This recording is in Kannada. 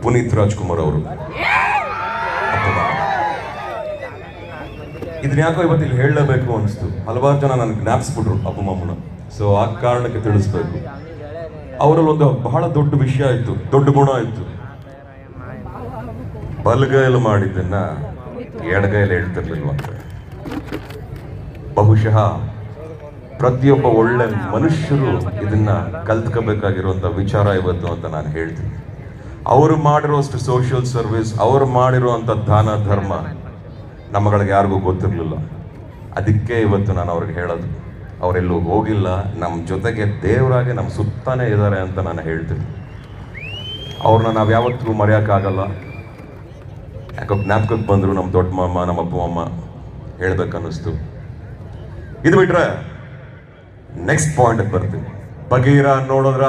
ಪುನೀತ್ ರಾಜ್ಕುಮಾರ್ ಅವರು. ಇದನ್ನ ಯಾಕೋ ಇವತ್ತು ಇಲ್ಲಿ ಹೇಳಲೇಬೇಕು ಅನಿಸ್ತು. ಹಲವಾರು ಜನ ನನಗೆ ಜ್ಞಾಪಿಸ್ಬಿಟ್ರು ಅಪ್ಪ ಮಮ್ಮನ. ಸೊ ಆ ಕಾರಣಕ್ಕೆ ತಿಳಿಸ್ಬೇಕು. ಅವರಲ್ಲಿ ಒಂದು ಬಹಳ ದೊಡ್ಡ ವಿಷಯ ಇತ್ತು, ದೊಡ್ಡ ಗುಣ ಇತ್ತು. ಬಲಗೈಲು ಮಾಡಿದ್ದನ್ನ ಎಡಗೈಲು ಹೇಳ್ತಿರ್ಲಿಲ್ವಂತ. ಬಹುಶಃ ಪ್ರತಿಯೊಬ್ಬ ಒಳ್ಳೆ ಮನುಷ್ಯರು ಇದನ್ನ ಕಲ್ತ್ಕೋಬೇಕಾಗಿರುವಂಥ ವಿಚಾರ ಇವತ್ತು ಅಂತ ನಾನು ಹೇಳ್ತೀನಿ. ಅವರು ಮಾಡಿರುವಷ್ಟು ಸೋಷಿಯಲ್ ಸರ್ವಿಸ್, ಅವರು ಮಾಡಿರುವಂಥ ದಾನ ಧರ್ಮ ನಮ್ಮಗಳಿಗೆ ಯಾರಿಗೂ ಗೊತ್ತಿರಲಿಲ್ಲ. ಅದಕ್ಕೆ ಇವತ್ತು ನಾನು ಅವ್ರಿಗೆ ಹೇಳೋದು, ಅವರೆಲ್ಲೂ ಹೋಗಿಲ್ಲ, ನಮ್ಮ ಜೊತೆಗೆ ದೇವರಾಗೆ ನಮ್ಮ ಸುತ್ತಾನೇ ಇದ್ದಾರೆ ಅಂತ ನಾನು ಹೇಳ್ತೀನಿ. ಅವ್ರನ್ನ ನಾವು ಯಾವತ್ತೂ ಮರೆಯೋಕ್ಕಾಗಲ್ಲ. ಯಾಕೋ ಜ್ಞಾಪಕಕ್ಕೆ ಬಂದರು ನಮ್ಮ ದೊಡ್ಡ ಮಾಮ, ನಮ್ಮ ಅಪ್ಪ ಅಮ್ಮ, ಹೇಳ್ಬೇಕನ್ನಿಸ್ತು. ಇದು ಬಿಟ್ರೆ ನೆಕ್ಸ್ಟ್ ಪಾಯಿಂಟ್ ಬರ್ತೀನಿ. ಬಗೀರ ನೋಡಿದ್ರ